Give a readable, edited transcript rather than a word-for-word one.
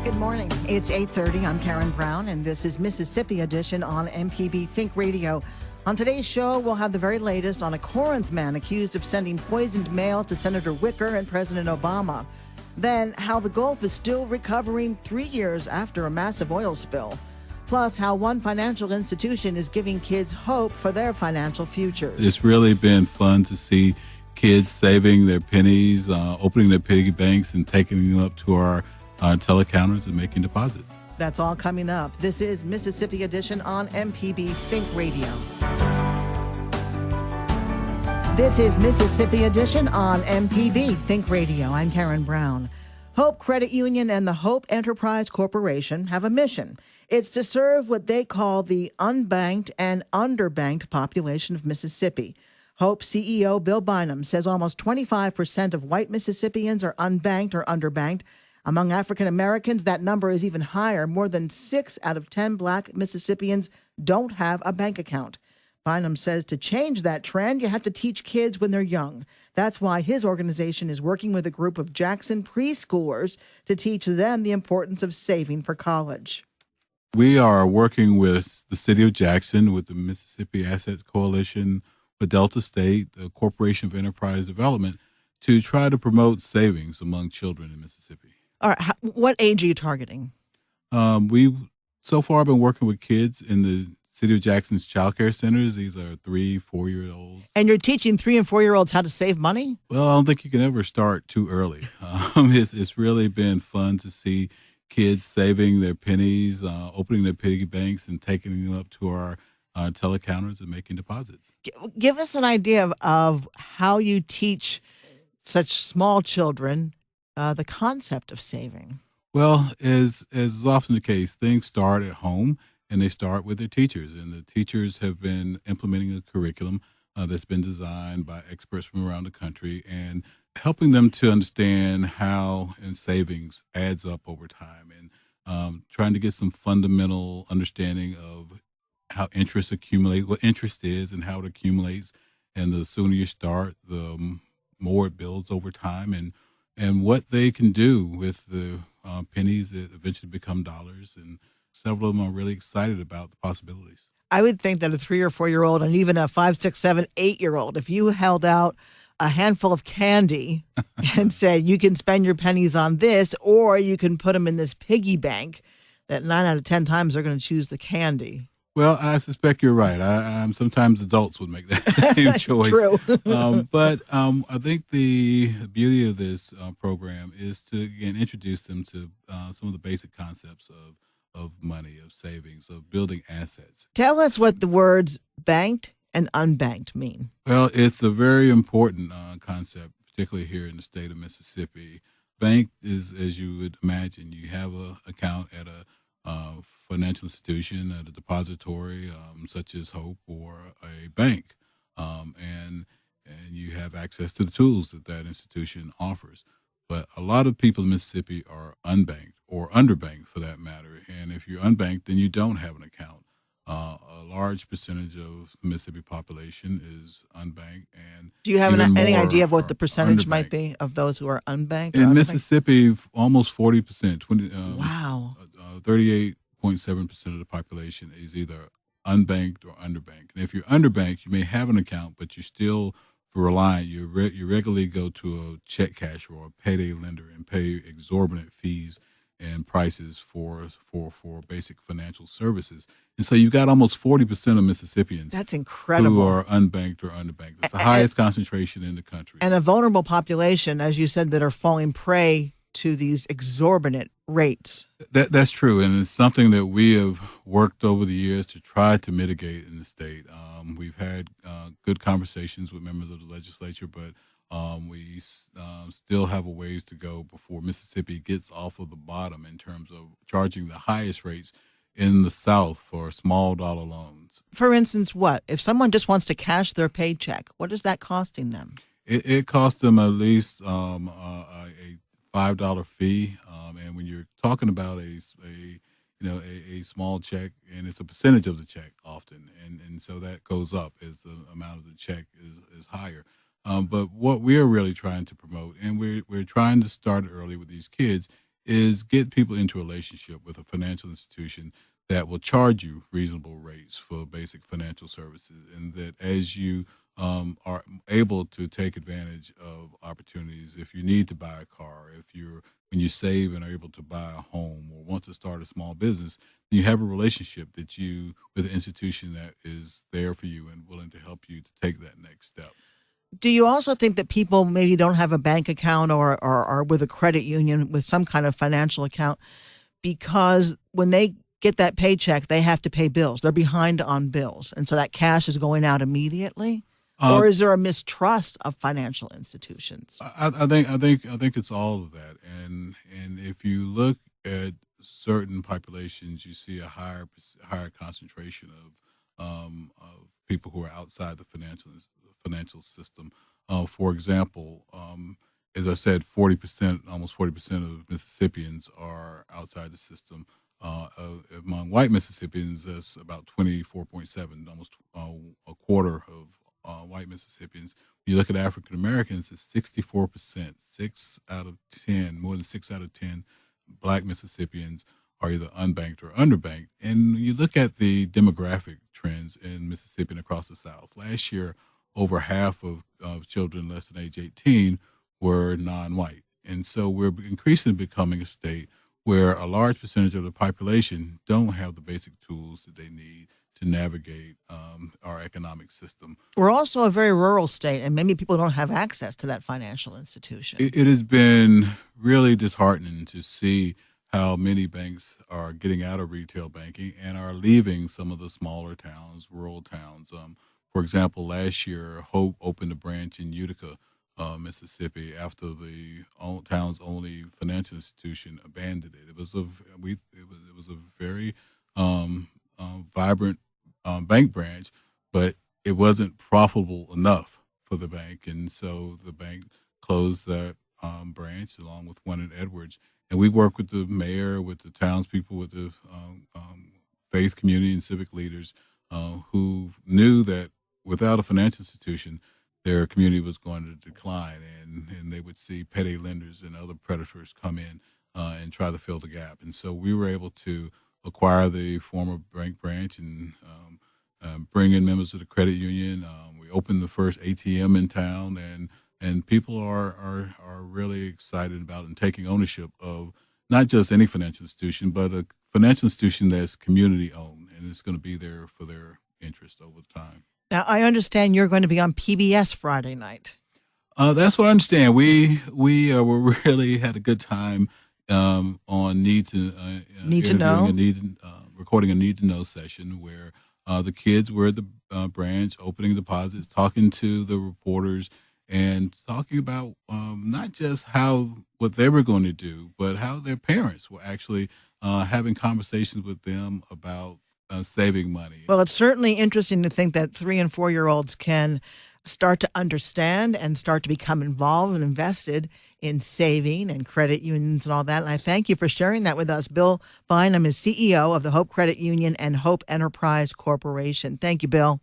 Good morning. It's 8:30. I'm Karen Brown, and this is Mississippi Edition on MPB Think Radio. On today's show, we'll have the very latest on a Corinth man accused of sending poisoned mail to Senator Wicker and President Obama. Then, how the Gulf is still recovering 3 years after a massive oil spill. Plus, how one financial institution is giving kids hope for their financial futures. It's really been fun to see kids saving their pennies, opening their piggy banks and taking them up to our telecounters and making deposits. That's all coming up. This is Mississippi Edition on MPB Think Radio. This is Mississippi Edition on MPB Think Radio. I'm Karen Brown. Hope Credit Union and the Hope Enterprise Corporation have a mission. It's to serve what they call the unbanked and underbanked population of Mississippi. Hope CEO Bill Bynum says almost 25% of white Mississippians are unbanked or underbanked. Among African Americans, that number is even higher. More than 6 out of 10 black Mississippians don't have a bank account. Bynum says to change that trend, you have to teach kids when they're young. That's why his organization is working with a group of Jackson preschoolers to teach them the importance of saving for college. We are working with the city of Jackson, with the Mississippi Assets Coalition, with Delta State, the Corporation of Enterprise Development, to try to promote savings among children in Mississippi. All right. What age are you targeting? We've so far been working with kids in the City of Jackson's child care centers. These are 3, 4-year-olds. And you're teaching 3 and 4-year-olds how to save money? Well, I don't think you can ever start too early. It's really been fun to see kids saving their pennies, opening their piggy banks and taking them up to our telecounters and making deposits. Give us an idea of how you teach such small children the concept of saving. Well, as is often the case, things start at home and they start with their teachers. And the teachers have been implementing a curriculum that's been designed by experts from around the country and helping them to understand how and savings adds up over time, and trying to get some fundamental understanding of how interest accumulates, what interest is and how it accumulates. And the sooner you start, the more it builds over time, and what they can do with the pennies that eventually become dollars. And several of them are really excited about the possibilities. I would think that a 3 or 4-year-old and even a 5, 6, 7, 8-year-old, if you held out a handful of candy and said, you can spend your pennies on this, or you can put them in this piggy bank, that 9 out of 10 times they're going to choose the candy. Well, I suspect you're right. Sometimes adults would make that same choice. True. But I think the beauty of this program is to, again, introduce them to some of the basic concepts of money, of savings, of building assets. Tell us what the words banked and unbanked mean. Well, it's a very important concept, particularly here in the state of Mississippi. Banked is, as you would imagine, you have an account at a financial institution, at a depository such as Hope or a bank, and you have access to the tools that institution offers. But a lot of people in Mississippi are unbanked or underbanked, for that matter. And if you're unbanked, then you don't have an account. A large percentage of the Mississippi population is unbanked. And do you have any idea of what the percentage underbanked might be of those who are unbanked? In Mississippi, almost 40%. Wow. 38.7% of the population is either unbanked or underbanked. And if you're underbanked, you may have an account, but you're still reliant. You regularly go to a check casher or a payday lender and pay exorbitant fees and prices for basic financial services. And so you've got almost 40% of Mississippians. That's incredible. Who are unbanked or underbanked. It's the highest concentration in the country. And a vulnerable population, as you said, that are falling prey to these exorbitant rates. That's true, and it's something that we have worked over the years to try to mitigate in the state. We've had good conversations with members of the legislature, but we still have a ways to go before Mississippi gets off of the bottom in terms of charging the highest rates in the South for small dollar loans. For instance, what? If someone just wants to cash their paycheck, what is that costing them? It costs them at least a $5 fee, and when you're talking about a small check, and it's a percentage of the check often, and so that goes up as the amount of the check is higher. But what we're really trying to promote, and we're trying to start early with these kids, is get people into a relationship with a financial institution that will charge you reasonable rates for basic financial services, and that as you are able to take advantage of opportunities, if you need to buy a car, if you're when you save and are able to buy a home or want to start a small business, you have a relationship that you with an institution that is there for you and willing to help you to take that next step. Do you also think that people maybe don't have a bank account or are with a credit union with some kind of financial account because when they get that paycheck, they have to pay bills. They're behind on bills. And so that cash is going out immediately? Uh, Or is there a mistrust of financial institutions? I think it's all of that, and if you look at certain populations, you see a higher concentration of people who are outside the financial system. For example, as I said, 40%, almost 40% of Mississippians are outside the system. Among white Mississippians, that's about 24.7, almost a quarter of white Mississippians. When you look at African Americans, it's 64%, 6 out of 10, more than 6 out of 10 black Mississippians are either unbanked or underbanked. And you look at the demographic trends in Mississippi and across the South. Last year, over half of children less than age 18 were non-white. And so we're increasingly becoming a state where a large percentage of the population don't have the basic tools that they need to navigate our economic system. We're also a very rural state, and maybe people don't have access to that financial institution. It has been really disheartening to see how many banks are getting out of retail banking and are leaving some of the smaller towns, rural towns. For example, last year, Hope opened a branch in Utica, Mississippi, after the town's only financial institution abandoned it. It was a very vibrant bank branch, but it wasn't profitable enough for the bank, and so the bank closed that branch along with one in Edwards. And we work with the mayor, with the townspeople, with the faith community and civic leaders who knew that without a financial institution, their community was going to decline, and they would see payday lenders and other predators come in and try to fill the gap. And so we were able to acquire the former bank branch and bring in members of the credit union. We opened the first ATM in town, and people are really excited about and taking ownership of not just any financial institution, but a financial institution that's community owned, and it's going to be there for their interest over time. Now, I understand you're going to be on PBS Friday night. That's what I understand. We really had a good time on Need to know? Recording a need to know session where the kids were at the branch opening deposits, talking to the reporters, and talking about not just what they were going to do, but how their parents were actually having conversations with them about saving money. Well, it's certainly interesting to think that 3 and 4-year-olds can start to understand and start to become involved and invested in saving and credit unions and all that. And I thank you for sharing that with us. Bill Bynum is CEO of the Hope Credit Union and Hope Enterprise Corporation. Thank you, Bill.